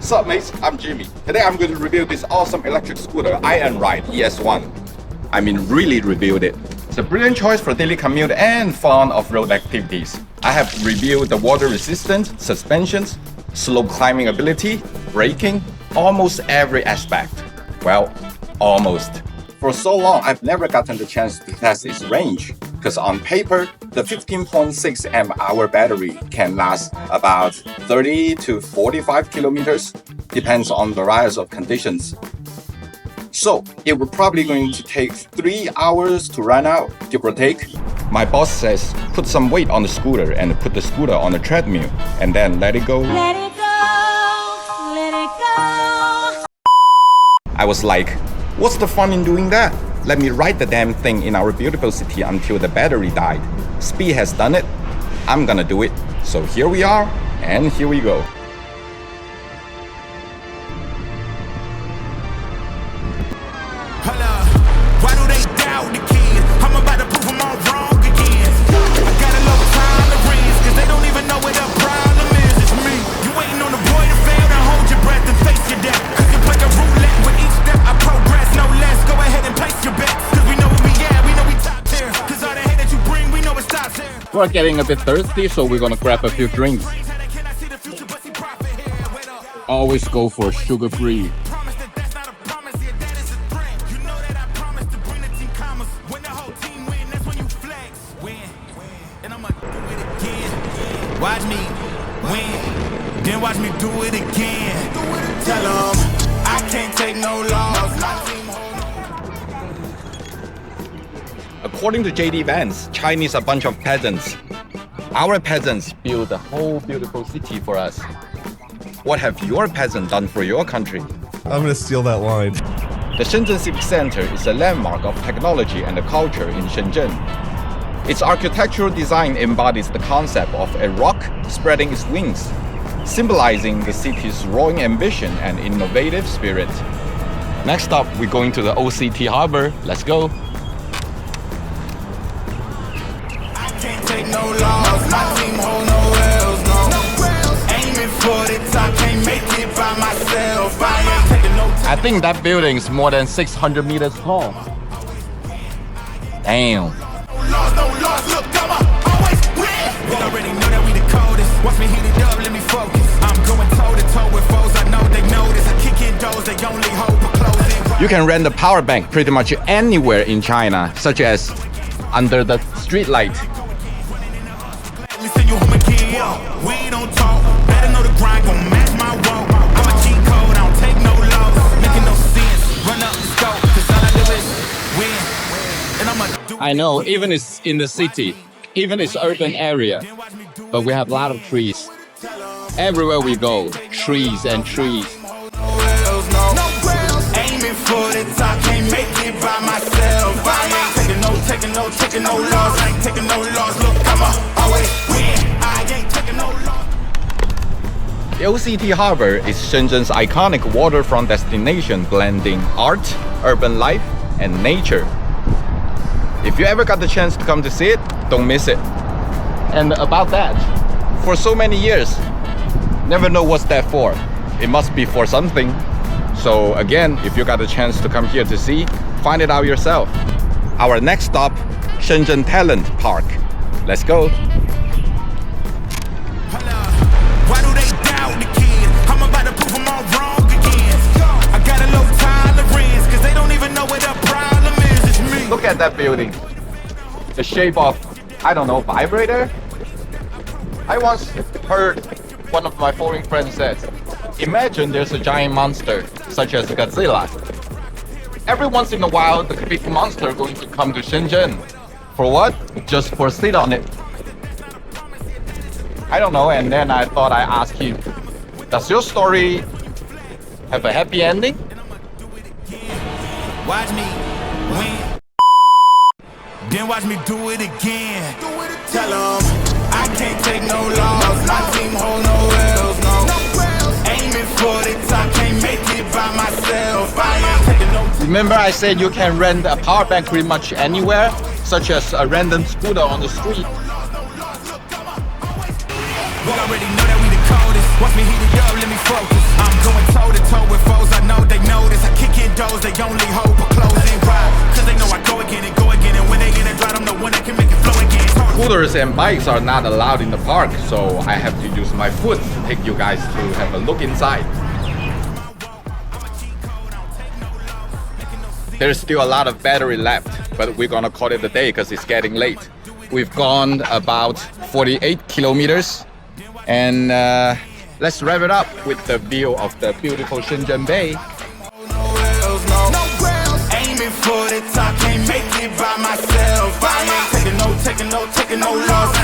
What's up, mates? I'm Jimmy. Today I'm going to review this awesome electric scooter, iENYRID ES1. I mean, really reviewed it. It's a brilliant choice for daily commute and fun off-road activities. I have reviewed the water resistance, suspensions, slope climbing ability, braking, almost every aspect. Well, almost. For so long, I've never gotten the chance to test its range, because on paper, the 15.6 amp-hour battery can last about 30 to 45 kilometers, depends on variety of conditions. So, it would probably going to take 3 hours to run out, give or take. My boss says, put some weight on the scooter and put the scooter on the treadmill, and then let it go. Let it go, let it go. I was like, what's the fun in doing that? Let me ride the damn thing in our beautiful city until the battery died. Speed has done it. I'm gonna do it. So here we are, and here we go. Why do they doubt the kid? I'm about to prove them all wrong again. I got a little tolerance, cause they don't even know what the problem is. It's me. You waiting on the boy to fail, then hold your breath and face your death. Cause you play a roulette with each step I progress, no less. Go ahead and place your bets, cause we know where we at, we know we top tier. Cause all the hate that you bring, we know it stops here. We're getting a bit thirsty, so we're gonna grab a few drinks. Always go for sugar-free. Watch me win, then watch me do it again. Tell them I can't take no loss. According to JD Vance, Chinese are a bunch of peasants. Our peasants build a whole beautiful city for us. What have your peasants done for your country? I'm gonna steal that line. The Shenzhen City Center is a landmark of technology and culture in Shenzhen. Its architectural design embodies the concept of a rock spreading its wings, symbolizing the city's roaring ambition and innovative spirit. Next up, we're going to the OCT harbor. Let's go. I can't take no loss. My team hold no L's, no. Aiming for the top, can't make it by myself. I ain't taking no time. I think that building is more than 600 meters tall. Damn. No loss, look, I'm always win. We already know that we the coldest. Watch me heat it up, let me focus. I'm going toe to toe with foes. I know they notice. I kick in doors, they only hope for closing. You can rent a power bank pretty much anywhere in China, such as under the street light. Listen, you home again. We don't talk. Better know the grind gon' match my walk. I'm a cheat code, I don't take no loss. Making no sense. Run up the scope, cause all I do is win. And I'ma do. I know, even it's in the city, even it's urban area, but we have a lot of trees. Everywhere we go, trees and trees. Aiming for the top, can't make it by myself. I ain't taking no loss. I ain't taking no loss. Look, I'ma always win. I ain't taking no loss. The OCT Harbor is Shenzhen's iconic waterfront destination, blending art, urban life, and nature. If you ever got the chance to come to see it, don't miss it. And about that, for so many years, never know what's that for. It must be for something. So again, if you got a chance to come here to see, find it out yourself. Our next stop, Shenzhen Talent Park. Let's go. Why do they doubt the kid? I'm about to prove them all wrong again. I got a low tolerance, cause they don't even know what the problem is. It's me. Look at that building. The shape of, I don't know, vibrator? I once heard one of my foreign friends said, imagine there's a giant monster, such as Godzilla. Every once in a while, the big monster going to come to Shenzhen. For what? Just for sit on it. I don't know, and then I thought I'd ask him, does your story have a happy ending? Watch me win. Then watch me do it again. Tell them I can't take no loss. My team hold no L's, no. Aiming for the top, can't make it by myself. I ain't taking no time. Remember I said you can rent a power bank pretty much anywhere, such as a random scooter on the street. We already know that we the coldest. Watch me heat it up, let me focus. I'm going toe with foes, I know they notice. I kick in doors, they only hope a closing. Why? Cause they know I go again and go again. And when they get it right, I'm the one that can make it flow again. Scooters and bikes are not allowed in the park, so I have to use my foot to take you guys to have a look inside. There's still a lot of battery left, but we're gonna call it a day because it's getting late. We've gone about 48 kilometers, and let's wrap it up with the view of the beautiful Shenzhen Bay. Aiming for the top, can't make it by myself. I ain't taking no loss.